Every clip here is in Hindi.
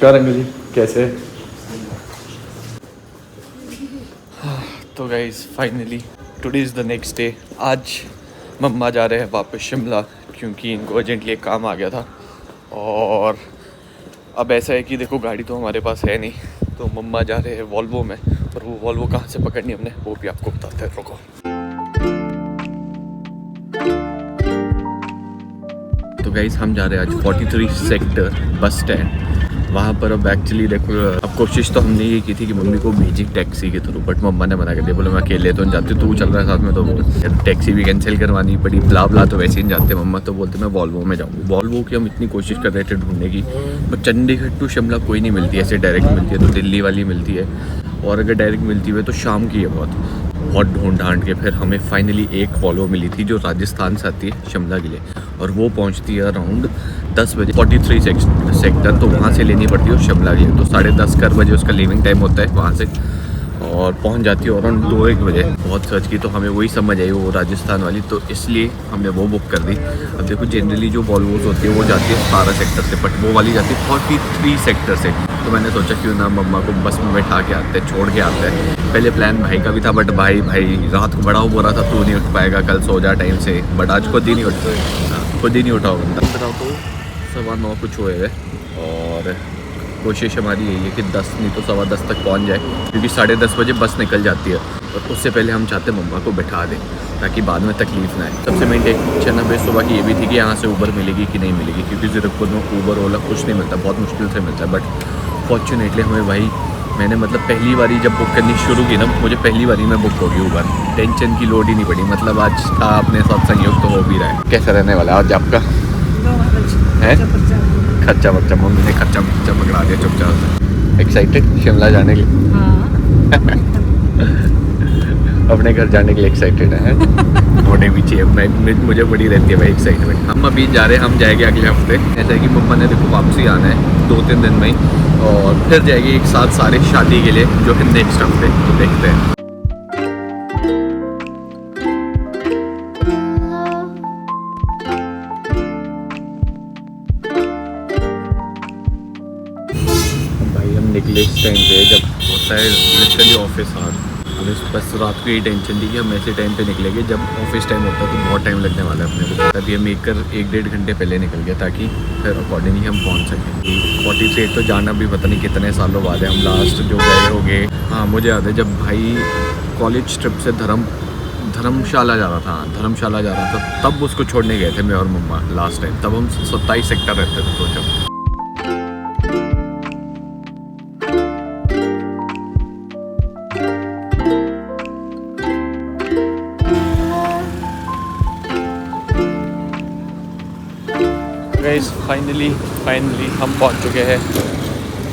नमस्कार अंकल जी, कैसे? तो guys finally today is the next day. आज मम्मा जा रहे हैं वापस शिमला क्योंकि इनको अर्जेंटली एक काम आ गया था। और अब ऐसा है कि देखो गाड़ी तो हमारे पास है नहीं, तो मम्मा जा रहे हैं वॉल्वो में। और वो वॉल्वो कहाँ से पकड़नी हमने वो भी आपको बताते हैं, रुको। तो गाइस हम जा रहे हैं आज 43 सेक्टर बस स्टैंड। वहाँ पर अब एक्चुअली देखो, अब कोशिश तो हमने ये की थी कि मम्मी को भेजी टैक्सी के थ्रू, बट मम्मा ने मना कर दिया। बोले मैं अकेले तो नहीं जाती, तू चल रहा है साथ में, तो टैक्सी भी कैंसिल करवानी पड़ी। ब्ला ब्ला तो वैसे ही नहीं जाते मम्मा, तो बोलते मैं वॉल्वो में जाऊँगी। वॉल्वो की हम इतनी कोशिश कर रहे थे ढूंढने की, बट चंडीगढ़ टू शिमला कोई नहीं मिलती ऐसे डायरेक्ट मिलती है, तो दिल्ली वाली मिलती है। और अगर डायरेक्ट मिलती है तो शाम की है बहुत ढूंढ ढांड के फिर हमें फाइनली एक वॉल्वो मिली थी जो राजस्थान से आती है शिमला के लिए, और वो पहुंचती है अराउंड 10 बजे 43 सेक्टर, तो वहाँ से लेनी पड़ती है शिमला के लिए। तो 10:30 बजे उसका लीविंग टाइम होता है वहाँ से, और पहुँच जाती है अराउंड 2-1 बजे। बहुत सर्च की तो हमें वही समझ आई वो राजस्थान वाली, तो इसलिए हमने वो बुक कर दी। अब देखो जनरली जो वॉल्वोज होती है वो जाती है 17 सेक्टर से, बट वो वाली जाती है 43 सेक्टर से। तो मैंने सोचा क्यों ना मम्मा को बस में बैठा के आते हैं, छोड़ के आते हैं। पहले प्लान भाई का भी था, बट भाई रात को बड़ा हो रहा था, तू नहीं उठ पाएगा, कल सो जा टाइम से। बट आज खुद ही नहीं उठाओ बंदा। बताओ तो 9:15 कुछ हुए हुए, और कोशिश हमारी यही है कि 10 नहीं तो 10:15 तक पहुंच जाए, क्योंकि 10:30 बजे बस निकल जाती है। और उससे पहले हम चाहते मम्मा को बैठा दें ताकि बाद में तकलीफ ना आए। सबसे मेन टेंशन हमें सुबह की ये भी थी कि यहाँ से ऊबर मिलेगी कि नहीं मिलेगी, क्योंकि ज़ीरकपुर में ऊबर ओला कुछ नहीं मिलता, बहुत मुश्किल से मिलता है। बट फॉर्चुनेटली हमें भाई, मैंने मतलब पहली बारी जब बुक करनी शुरू की ना, मुझे पहली बारी में बुक होगी ऊबर, टेंशन की लोड ही नहीं पड़ी। मतलब आज था अपने साथ संयोग तो हो भी रहा है। कैसा रहने वाला आज आपका है? खर्चा बच्चा, मम्मी ने खर्चा पकड़ा दिया चुपचाप। एक्साइटेड शिमला जाने के लिए? अपने घर जाने के लिए एक्साइटेड है। मोटे पीछे मुझे बड़ी रहती है भाई एक्साइटमेंट। हम अभी जा रहे हैं, हम जाएंगे अगले हफ्ते। ऐसा है कि मम्मा ने देखो वापसी आना है 2-3 दिन में ही, और फिर जाएगी एक साथ सारे शादी के लिए, जो है नेक्स्ट हफ्ते। तो देखते हैं। भाई हम निकले इस टाइम पे जब होता है लिटरली ऑफिस आवर। हमें बस रात को यही टेंशन थी कि हम ऐसे टाइम पे निकलेंगे जब ऑफिस टाइम होता है, तो बहुत टाइम लगने वाला है अपने को। तभी हम 1-1.5 घंटे पहले निकल गया ताकि फिर अकॉर्डिंगली हम पहुंच सकें। 43 तो जाना भी पता नहीं कितने सालों बाद है। हम लास्ट जो गए होंगे, हाँ मुझे याद है जब भाई कॉलेज ट्रिप से धर्मशाला जा रहा था, धर्मशाला जा रहा था, तब उसको छोड़ने गए थे मैं और मम्मा लास्ट टाइम। तब हम 27 सेक्टर रहते थे, सोचो। गाइस फाइनली हम पहुंच चुके हैं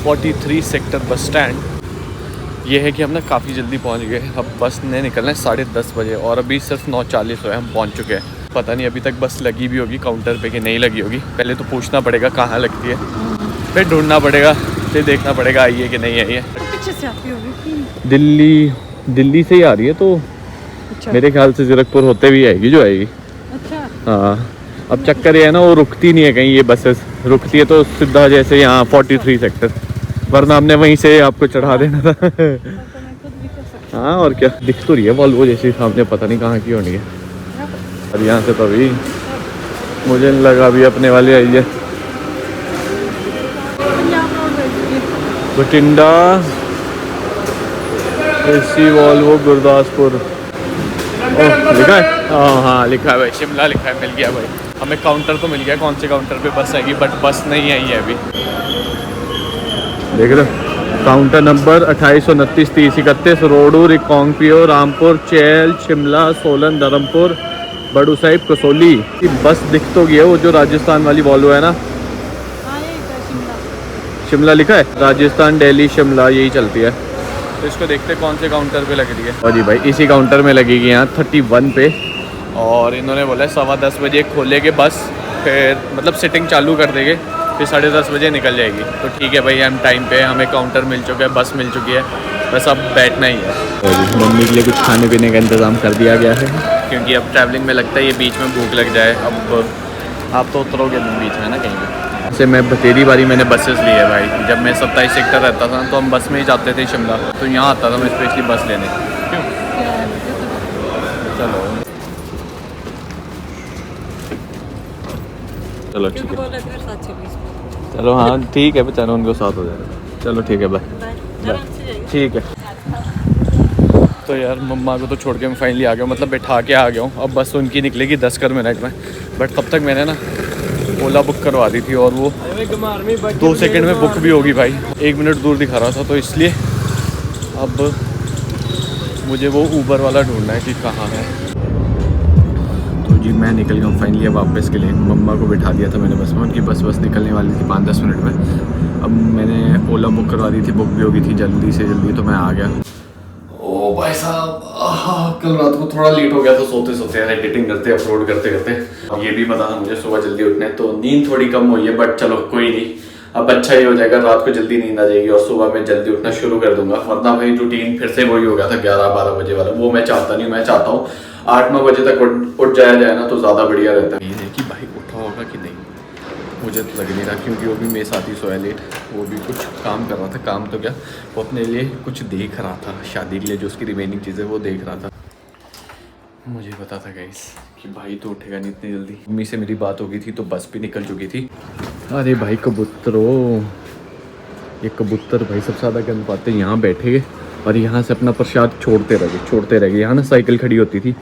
43 सेक्टर बस स्टैंड। ये है कि हम ना काफ़ी जल्दी पहुंच गए। अब बस ने निकलना है 10:30 बजे, और अभी सिर्फ 9:40 हुए हम पहुंच चुके हैं। पता नहीं अभी तक बस लगी भी होगी काउंटर पे कि नहीं लगी होगी। पहले तो पूछना पड़ेगा कहाँ लगती है, फिर ढूंढना पड़ेगा, फिर देखना पड़ेगा आई है कि नहीं आई है। पीछे से आती होगी दिल्ली से ही आ रही है, तो अच्छा। मेरे ख्याल से ज़ीरकपुर होते भी आएगी जो आएगी। अच्छा हाँ, अब चक्कर ये है ना, वो रुकती नहीं है कहीं, ये बसेस रुकती है तो सीधा जैसे यहाँ 43 सेक्टर, वरना हमने वहीं से आपको चढ़ा देना था। हाँ और क्या, दिख तो रही है वॉल्वो जैसे सामने, पता नहीं कहाँ की होनी है। अब यहाँ से तो अभी मुझे लगा अभी अपने वाली आई है। बठिंडा एसी वॉल्वो गुरदासपुर लिखा है। हाँ लिखा है भाई, शिमला लिखा है, मिल गया भाई हमें। काउंटर तो मिल गया, कौन से काउंटर पे बस आएगी, बट बस नहीं आई है अभी। देख लो काउंटर नंबर 2829 3031 रोडू रिकांगपिओ रामपुर चैल शिमला सोलन धर्मपुर बड़ू साहिब कसौली। बस दिख तो गई है वो जो राजस्थान वाली वॉल्वो है ना। शिमला लिखा है, राजस्थान दिल्ली शिमला यही चलती है। तो इसको देखते कौन से काउंटर पे लग रही है। और जी भाई इसी काउंटर में लगेगी यहाँ 31 पे, और इन्होंने बोला 10:15 बजे खोलेंगे बस, फिर मतलब सिटिंग चालू कर देंगे, फिर 10:30 बजे निकल जाएगी। तो ठीक है भाई, हम टाइम पे, हमें काउंटर मिल चुका है, बस मिल चुकी है, बस अब बैठना ही है। और मम्मी के लिए कुछ खाने पीने का इंतज़ाम कर दिया गया है, क्योंकि अब ट्रैवलिंग में लगता है ये बीच में भूख लग जाए। अब आप तो उतरोगे बीच में ना कहीं पे, जैसे मैं बतेरी बारी मैंने बसेस ली है भाई। जब मैं 27 सेक्टर रहता था तो हम बस में ही जाते थे शिमला, तो यहाँ आता था मैं स्पेशली बस लेने। क्यों? चलो चलो ठीक है, चलो हाँ ठीक है बेचारा, उनको साथ हो जाएगा। चलो ठीक है, बाय। ठीक है। तो यार मम्मा को तो छोड़ के मैं फाइनली आ गया हूँ, मतलब बैठा के आ गया हूँ। अब बस उनकी निकलेगी 10 मिनट में, बट कब तक मैंने ना ओला बुक करवा दी थी और वो 2 सेकंड में बुक भी होगी भाई। 1 मिनट दूर दिखा रहा था, तो इसलिए अब मुझे वो ऊबर वाला ढूंढना है कि कहाँ है। तो जी मैं निकल गया हूँ फाइनली अब वापस के लिए। मम्मा को बैठा दिया था मैंने बस में, उनकी बस निकलने वाली थी 5-10 मिनट में। अब मैंने ओला बुक करवा दी थी, बुक भी हो गई थी जल्दी से जल्दी, तो मैं आ गया। ओ भाई साहब, कल रात को थोड़ा लेट हो गया था सोते सोते, एडिटिंग करते अपलोड करते करते। अब ये भी पता था मुझे सुबह जल्दी उठना है, तो नींद थोड़ी कम हुई है, बट चलो कोई नहीं, अब अच्छा ही हो जाएगा। रात को जल्दी नींद आ जाएगी और सुबह मैं जल्दी उठना शुरू कर दूंगा। वरना भाई रूटीन फिर से वही हो गया था 11-12 बजे वाला, वो मैं चाहता नहीं। मैं चाहता हूँ 8-9 बजे तक उठ जाया जाए ना, तो ज़्यादा बढ़िया रहता है। ये है कि भाई उठा होगा कि नहीं, मुझे तो लग नहीं रहा, क्योंकि वो भी मेरे साथ ही सोया लेट। वो भी कुछ काम कर रहा था, काम तो क्या, वो अपने लिए कुछ देख रहा था शादी के लिए, जो उसकी रिमेनिंग चीज़ें वो देख रहा था। मुझे पता था गाइस कि भाई तो उठेगा नहीं इतनी जल्दी। मम्मी से मेरी बात हो गई थी तो बस भी निकल चुकी थी। अरे भाई कबूतरों, ये कबूतर भाई सबसे ज़्यादा गंद पाते यहाँ बैठे और यहाँ से अपना प्रसाद छोड़ते रह गए। यहाँ ना साइकिल खड़ी होती थी,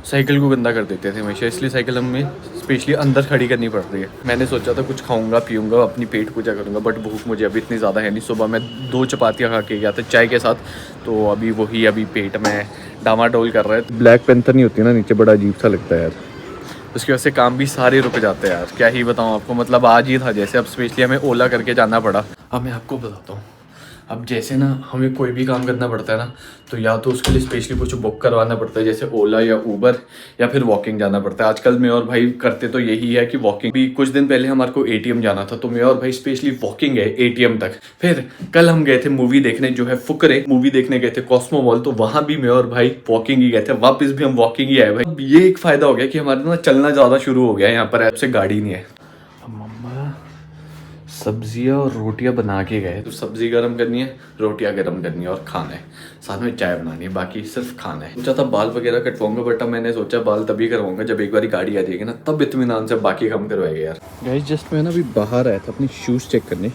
साइकिल को गंदा कर देते थे हमेशा, इसलिए साइकिल हमें स्पेशली अंदर खड़ी करनी पड़ रही है। मैंने सोचा था कुछ खाऊंगा पीऊंगा, अपनी पेट पूजा करूंगा, बट भूख मुझे अभी इतनी ज़्यादा है नहीं। सुबह मैं 2 चपातियाँ खा के गया था चाय के साथ, तो अभी वही अभी पेट में डामाडोल कर रहा है। ब्लैक पेंथर नहीं होती ना नीचे, बड़ा अजीब सा लगता है यार, उसकी वजह से काम भी सारे रुक जाते हैं यार। क्या ही बताऊँ आपको, मतलब आज ही था जैसे, अब स्पेशली हमें ओला करके जाना पड़ा। अब मैं आपको बताता हूँ, अब जैसे ना हमें कोई भी काम करना पड़ता है ना, तो या तो उसके लिए स्पेशली कुछ बुक करवाना पड़ता है, जैसे ओला या ऊबर, या फिर वॉकिंग जाना पड़ता है। आजकल मैं और भाई करते तो यही है कि वॉकिंग। भी कुछ दिन पहले हमारे को एटीएम जाना था, तो मैं और भाई स्पेशली वॉकिंग गए एटीएम तक। फिर कल हम गए थे मूवी देखने, जो है फुकरे मूवी देखने गए थे कॉस्मो मॉल, तो वहां भी मैं और भाई वॉकिंग ही गए थे। वापस भी हम वॉकिंग ही आए भाई। अब ये एक फायदा हो गया कि हमारा ना चलना ज्यादा शुरू हो गया, यहाँ पर आपसे गाड़ी नहीं है। सब्जियां और रोटियां बना के गए, तो सब्जी गर्म करनी है, रोटियां गर्म करनी है और खाना है, साथ में चाय बनानी है, बाकी सिर्फ खाना है। सोचा था बाल वगैरह कटवाऊंगा, बट अब मैंने सोचा बाल तभी करवाऊंगा जब एक बार गाड़ी आ जाएगी ना, तब इत्मीनान से बाकी काम करवाएंगे यार। गाइस जस्ट मैं ना अभी बाहर आया था अपनी शूज़ चेक करने,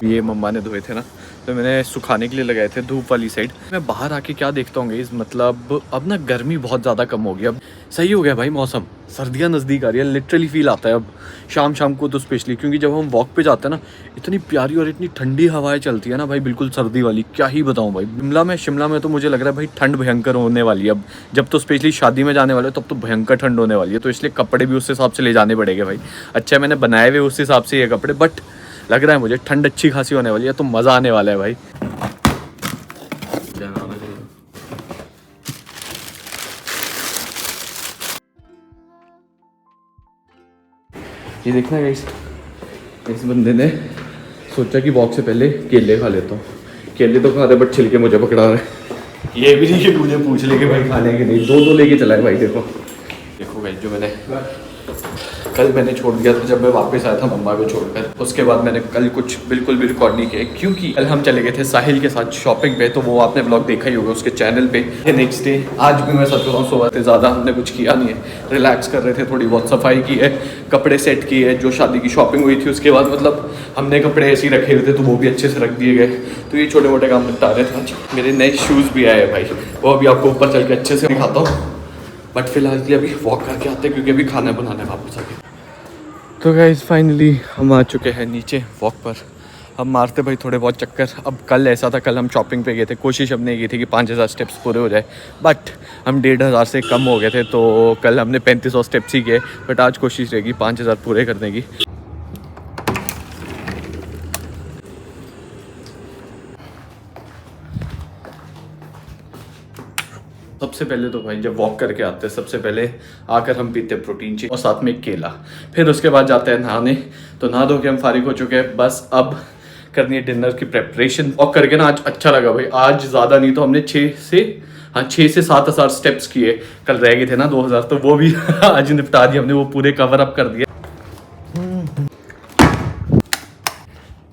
ये मम्मा ने धोए थे ना, तो मैंने सुखाने के लिए लगाए थे धूप वाली साइड। मैं बाहर आके क्या देखता हूँ इस, मतलब अब ना गर्मी बहुत ज़्यादा कम हो गई, अब सही हो गया भाई मौसम, सर्दियाँ नज़दीक आ रही है, लिटरली फील आता है अब शाम को तो स्पेशली, क्योंकि जब हम वॉक पे जाते हैं ना, इतनी प्यारी और इतनी ठंडी हवाएं चलती है ना भाई, बिल्कुल सर्दी वाली। क्या ही बताऊँ भाई, शिमला में तो मुझे लग रहा है भाई ठंड भयंकर होने वाली है अब। जब तो स्पेशली शादी में जाने वाले तब तो भयंकर ठंड होने वाली है, तो इसलिए कपड़े भी उस हिसाब से ले जाने पड़ेंगे भाई। अच्छा मैंने बनाए हुए उस हिसाब से ये कपड़े, बट लग रहा है मुझे ठंड अच्छी खासी होने वाली है, तो मज़ा आने वाला है भाई। ये देखना गाइस, इस बंदे ने सोचा कि वॉक से पहले केले खा लेता हूँ। केले तो खा रहे, बट छिलके मुझे पकड़ा रहे। ये भी नहीं कि मुझे पूछ ले कि भाई खाने के नहीं, 2 लेके चला है भाई। देखो गाइस, जो मैंने कल छोड़ दिया था जब मैं वापस आया था मम्मा को छोड़कर, उसके बाद मैंने कल कुछ बिल्कुल भी रिकॉर्ड नहीं किया, क्योंकि कल हम चले गए थे साहिल के साथ शॉपिंग पे, तो वो आपने व्लॉग देखा ही होगा उसके चैनल पे। नेक्स्ट डे आज भी मैं सच बताऊँ सुबह से ज़्यादा हमने कुछ किया नहीं है, रिलैक्स कर रहे थे, थोड़ी बहुत सफाई की है, कपड़े सेट किए है, जो शादी की शॉपिंग हुई थी उसके बाद मतलब हमने कपड़े ऐसे ही रखे हुए थे, तो वो भी अच्छे से रख दिए गए। तो ये छोटे मोटे काम निपटा रहे थे आज। मेरे नए शूज़ भी आए भाई, वो अभी आपको ऊपर चल के अच्छे से दिखाता हूँ, बट फिलहाल के लिए अभी वॉक करके आते हैं, क्योंकि अभी खाना बनाना है वापस आके। तो गाइस फाइनली हम आ चुके हैं नीचे वॉक पर। हम मारते भाई थोड़े बहुत चक्कर। अब कल ऐसा था, कल हम शॉपिंग पे गए थे, कोशिश हमने की थी कि 5000 स्टेप्स पूरे हो जाए, बट हम 1500 से कम हो गए थे, तो कल हमने 3500 स्टेप्स ही किए। बट आज कोशिश रहेगी 5000 पूरे करने की। सबसे पहले तो भाई जब वॉक करके आते हैं, सबसे पहले आकर हम पीते हैं प्रोटीन शेक और साथ में एक केला। फिर उसके बाद जाते हैं नहाने, तो नहा धो के हम फारिग हो चुके हैं। बस अब करनी है डिनर की प्रेपरेशन। वॉक करके ना आज अच्छा लगा भाई, आज ज़्यादा नहीं तो हमने 6 से 7 हज़ार स्टेप्स किए। कल रह गए थे ना 2000, तो वो भी आज निपटा दिए हमने, वो पूरे कवर अप कर दिए।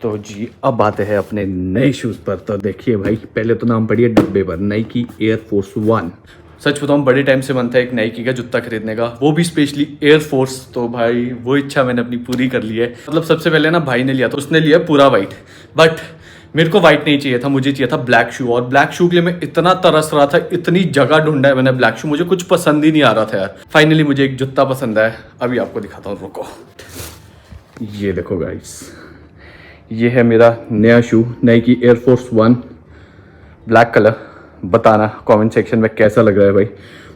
तो जी अब आते हैं अपने नए शूज़ पर। तो देखिए भाई, पहले तो नाम पढ़िए डब्बे पर, नाइकी एयर फोर्स 1। सच बताऊं, बड़े टाइम से मन था एक नाइकी का जूता खरीदने का, वो भी स्पेशली एयर फोर्स। तो भाई वो इच्छा मैंने अपनी पूरी कर ली है। मतलब सबसे पहले ना भाई ने लिया था, उसने लिया पूरा वाइट, बट मेरे को वाइट नहीं चाहिए था, मुझे चाहिए था ब्लैक शू। और ब्लैक शू के लिए मैं इतना तरस रहा था, इतनी जगह ढूंढा है मैंने ब्लैक शू, मुझे कुछ पसंद ही नहीं आ रहा था यार। फाइनली मुझे एक जूता पसंद है, अभी आपको दिखाता हूँ, रुको। ये देखो गाइस, ये है मेरा नया shoe, Nike Air Force 1 black colour. बताना कमेंट सेक्शन में कैसा लग रहा है भाई।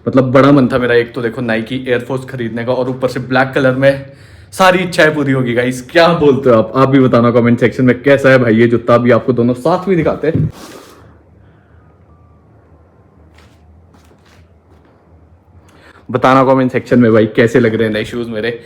मतलब बड़ा मन था मेरा, एक तो देखो नाइकी एयरफोर्स खरीदने का, और ऊपर से ब्लैक कलर में सारी इच्छाएं पूरी होगी गाइस। क्या बोलते हो आप भी बताना कमेंट सेक्शन में कैसा है भाई ये जूता। भी आपको दोनों साथ में दिखाते हैं। बताना कमेंट सेक्शन में भाई कैसे लग रहे हैं नए शूज मेरे।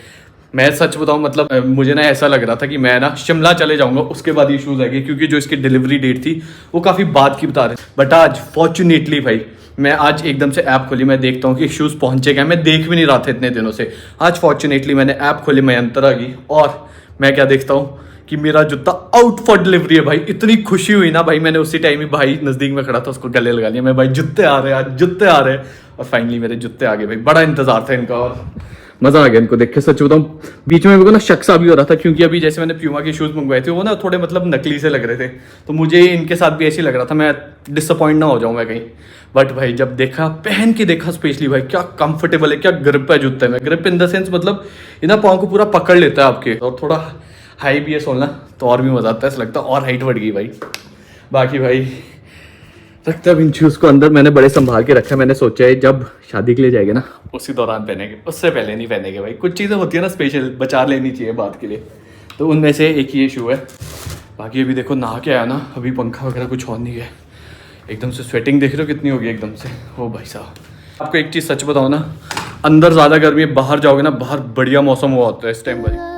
मैं सच बताऊं, मतलब मुझे ना ऐसा लग रहा था कि मैं ना शिमला चले जाऊंगा, उसके बाद ये शूज़ आएंगे, क्योंकि जो इसकी डिलीवरी डेट थी वो काफ़ी बाद की बता रहे थे। बट आज फॉर्चुनेटली भाई, मैं आज एकदम से ऐप खोली, मैं देखता हूँ कि शूज़ पहुंचे गए। मैं देख भी नहीं रहा था इतने दिनों से। आज फॉर्चुनेटली मैंने ऐप खोली, मैं अंतर आ गई, और मैं क्या देखता हूँ कि मेरा जूता आउट फॉर डिलीवरी है भाई। इतनी खुशी हुई ना भाई, मैंने उसी टाइम ही भाई नज़दीक में खड़ा था, उसको गले लगा लिया। मैं भाई जूते आ रहे हैं, आज जूते आ रहे हैं। और फाइनली मेरे जूते आ गए भाई। बड़ा इंतजार था इनका और मजा आ गया इनको देख के। सच बताऊं, बीच में मेरे को ना शक सा भी हो रहा था, क्योंकि अभी जैसे मैंने प्यूमा के शूज मंगवाए थे वो ना थोड़े मतलब नकली से लग रहे थे, तो मुझे इनके साथ भी ऐसे लग रहा था मैं डिसअपॉइंट ना हो जाऊं मैं कहीं। बट भाई जब देखा, पहन के देखा स्पेशली, भाई क्या कंफर्टेबल है, क्या ग्रिप है जूते में। ग्रिप इन द सेंस मतलब इना पाँव को पूरा पकड़ लेता है आपके, और थोड़ा हाई भी है सोलना तो और भी मजा आता है, ऐसा लगता है और हाइट बढ़ गई भाई। बाकी भाई रखता अब इन शूज को अंदर, मैंने बड़े संभाल के रखा है। मैंने सोचा है जब शादी के लिए जाएंगे ना उसी दौरान पहनेंगे, उससे पहले नहीं पहनेंगे भाई। कुछ चीज़ें होती है ना स्पेशल, बचा लेनी चाहिए बात के लिए, तो उनमें से एक ये शू है। बाकी अभी देखो नहा के आया ना, अभी पंखा वगैरह कुछ ऑन नहीं है, एकदम से स्वेटिंग देख रहे हो कितनी होगी एकदम से। ओ भाई साहब, आपको एक चीज़ सच बताओ ना, अंदर ज़्यादा गर्मी है, बाहर जाओगे ना, बाहर बढ़िया मौसम हुआ होता है इस टाइम भाई।